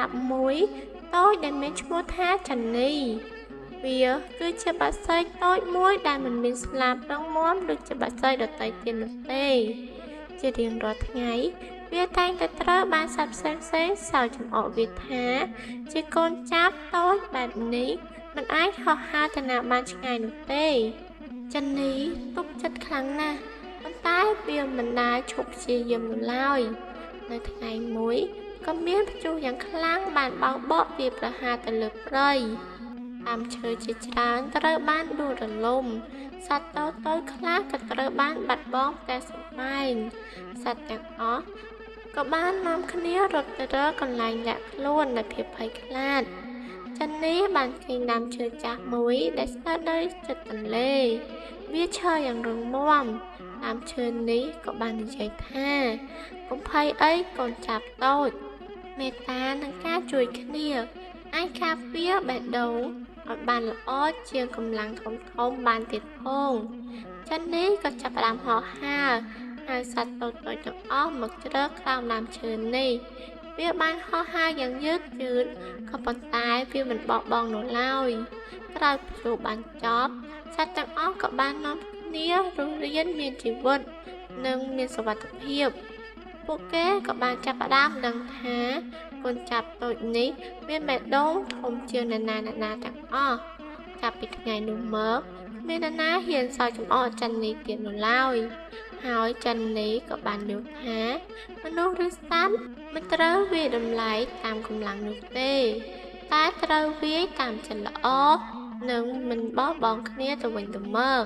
ចាប់មួយតូចដែលមានឈ្មោះថាចាន់នីវាគឺជាបក្សីតូចមួយដែលមិនមានស្លាបរឹងមាំដូចជាបក្សីដទៃទៀតនោះទេជារៀងរាល់ថ្ងៃវាតែងតែត្រូវបានសត្វផ្សេងសើចចំអកវាថាជាកូនចាប់តូចបែបនេះមិនអាចហោះហើរទៅណាបានឆ្ងាយនោះទេចាន់នីទុកចិត្តខ្លាំងណាស់ប៉ុន្តែវាមិនដែលឈប់ព្យាយាមនោះឡើយនៅថ្ងៃមួយក៏មានព្យុះយ៉ាងខ្លាំងបានបោកបក់វាប្រហារទៅលើព្រៃដើមឈើជាច្រើនត្រូវបានដួលរលំសត្វតូចៗខ្លះក៏ត្រូវបានបាត់បង់ផ្ទះសម្បែងសត្វទាំងអស់ក៏បាននាំគ្នារត់ទៅរកកន្លែងលាក់ខ្លួនដោយភាពភ័យខ្លាចចាន់នេះបានឃើញដើមឈើចាស់មួយដែលស្ថិតនៅជិតទន្លេវាឈរយ៉ាងរឹងមាំដើមឈើនេះក៏បាននិយាយថាកុំភ័យអីកូនចាប់តូចមេត្តានិងការជួយគ្នាអាចការពារបេះដូងឲ្យបានល្អជាងកម្លាំងធំបានទៀតផងចាន់នេះក៏ចាប់ផ្ដើមហោះហើរហើយសត្វតូចៗទាំងអស់មកជ្រកក្រោមដើមឈើនេះវាបានហោះហើរយ៉ាងយឺតក៏ប៉ុន្តែវាមិនបោះបង់នោះឡើយក្រោយព្យុះបានចប់សត្វទាំងអស់ក៏បាននាំគ្នារស់រានមានជីវិតនិងមានសុវត្ថិភាពពួកគេក៏បានចាប់ផ្ដើមដឹងថាកូនចាប់តូចនេះមានបេះដូងធំជាងនរណាទាំងអស់ចាប់ពីថ្ងៃនោះមកមាននរណាហ៊ានសើចចំអកចាន់នេះទៀតនោះឡើយហើយចាន់នេះក៏បានយល់ថាមនុស្សឬសត្វមិនត្រូវវាយតម្លៃតាមកម្លាំងនោះទេតែត្រូវវាយតាមចិត្តល្អនិងមិនបោះបង់គ្នាទៅវិញទៅមក